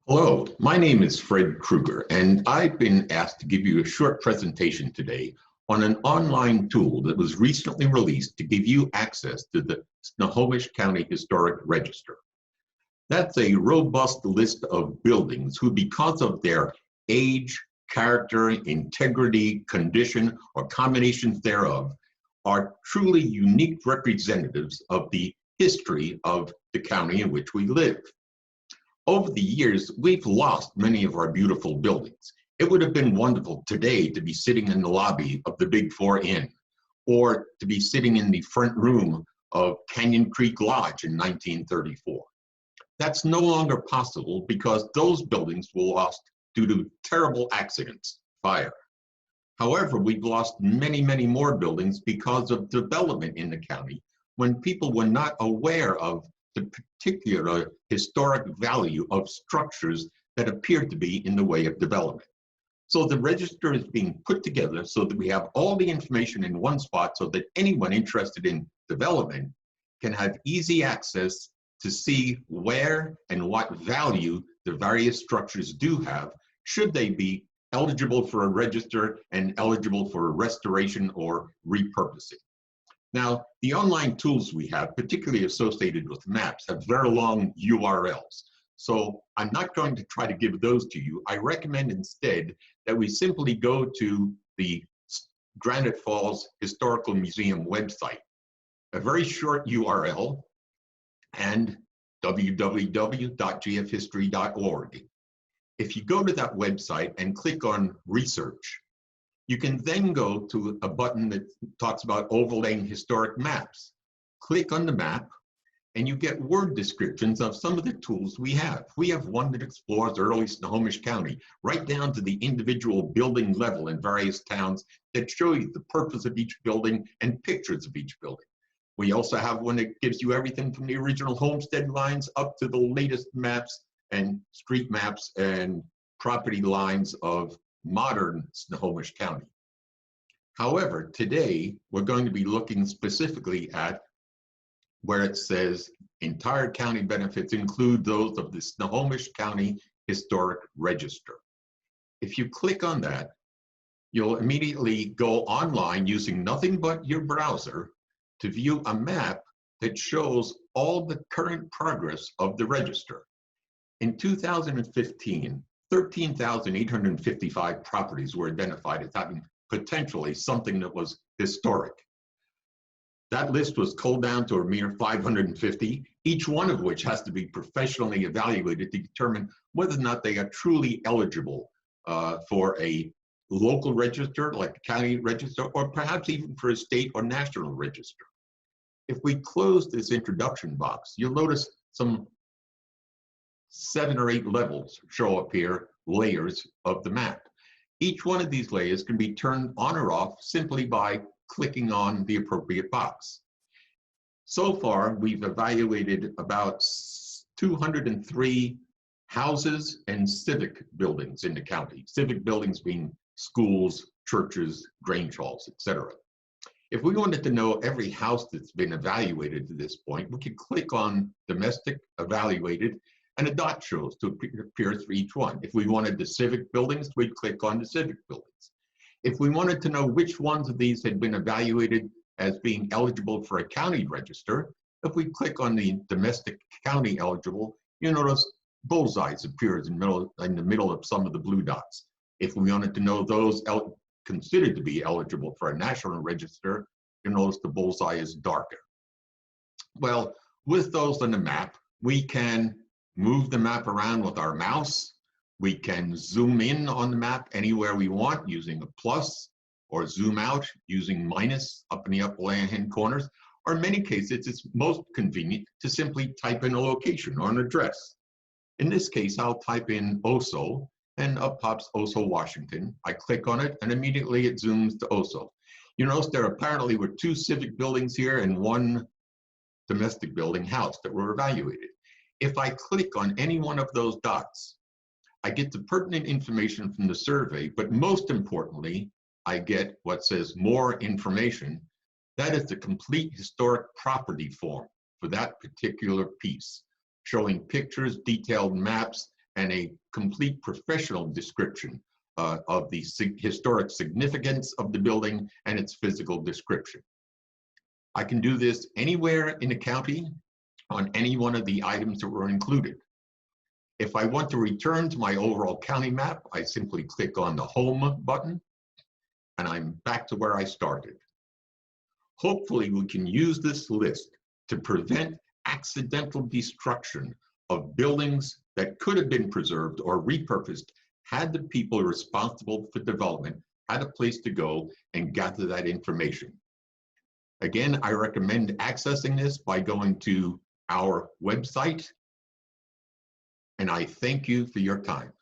Hello, my name is Fred Cruger, and I've been asked to give you a short presentation today on an online tool that was recently released to give you access to the Snohomish County Historic Register. That's a robust list of buildings who, because of their age, character, integrity, condition, or combinations thereof, are truly unique representatives of the history of the county in which we live. Over the years, we've lost many of our beautiful buildings. It would have been wonderful today to be sitting in the lobby of the Big Four Inn, or to be sitting in the front room of Canyon Creek Lodge in 1934. That's no longer possible because those buildings were lost due to terrible accidents, fire. However, we've lost many, many more buildings because of development in the county when people were not aware of the particular historic value of structures that appear to be in the way of development. So the register is being put together so that we have all the information in one spot so that anyone interested in development can have easy access to see where and what value the various structures do have, should they be eligible for a register and eligible for a restoration or repurposing. Now, the online tools we have, particularly associated with maps, have very long URLs. So I'm not going to try to give those to you. I recommend instead that we simply go to the Granite Falls Historical Museum website, a very short URL, and www.gfhistory.org. If you go to that website and click on Research, you can then go to a button that talks about overlaying historic maps. Click on the map, and you get word descriptions of some of the tools we have. We have one that explores early Snohomish County, right down to the individual building level in various towns that show you the purpose of each building and pictures of each building. We also have one that gives you everything from the original homestead lines up to the latest maps and street maps and property lines of modern Snohomish County. However, today we're going to be looking specifically at where it says entire county benefits include those of the Snohomish County Historic Register. If you click on that, you'll immediately go online using nothing but your browser to view a map that shows all the current progress of the register. In 2015, 13,855 properties were identified as having potentially something that was historic. That list was culled down to a mere 550, each one of which has to be professionally evaluated to determine whether or not they are truly eligible for a local register, like a county register, or perhaps even for a state or national register. If we close this introduction box, you'll notice some 7 or 8 levels show up here, layers of the map. Each one of these layers can be turned on or off simply by clicking on the appropriate box. So far, we've evaluated about 203 houses and civic buildings in the county. Civic buildings being schools, churches, grange halls, etc. If we wanted to know every house that's been evaluated to this point, we could click on domestic evaluated, and a dot shows to appear for each one. If we wanted the civic buildings, we'd click on the civic buildings. If we wanted to know which ones of these had been evaluated as being eligible for a county register, if we click on the domestic county eligible, you notice bullseyes appears in the middle of some of the blue dots. If we wanted to know those considered to be eligible for a national register, you notice the bullseye is darker. Well, with those on the map, we can move the map around with our mouse. We can zoom in on the map anywhere we want using a plus, or zoom out using minus up in the upper left-hand corners, or in many cases, it's most convenient to simply type in a location or an address. In this case, I'll type in Oso, and up pops Oso, Washington. I click on it, and immediately it zooms to Oso. You notice there apparently were 2 civic buildings here and 1 domestic building house that were evaluated. If I click on any one of those dots, I get the pertinent information from the survey, but most importantly, I get what says more information. That is the complete historic property form for that particular piece, showing pictures, detailed maps, and a complete professional description of the historic significance of the building and its physical description. I can do this anywhere in the county on any one of the items that were included. If I want to return to my overall county map, I simply click on the Home button, and I'm back to where I started. Hopefully, we can use this list to prevent accidental destruction of buildings that could have been preserved or repurposed had the people responsible for development had a place to go and gather that information. Again, I recommend accessing this by going to our website, and I thank you for your time.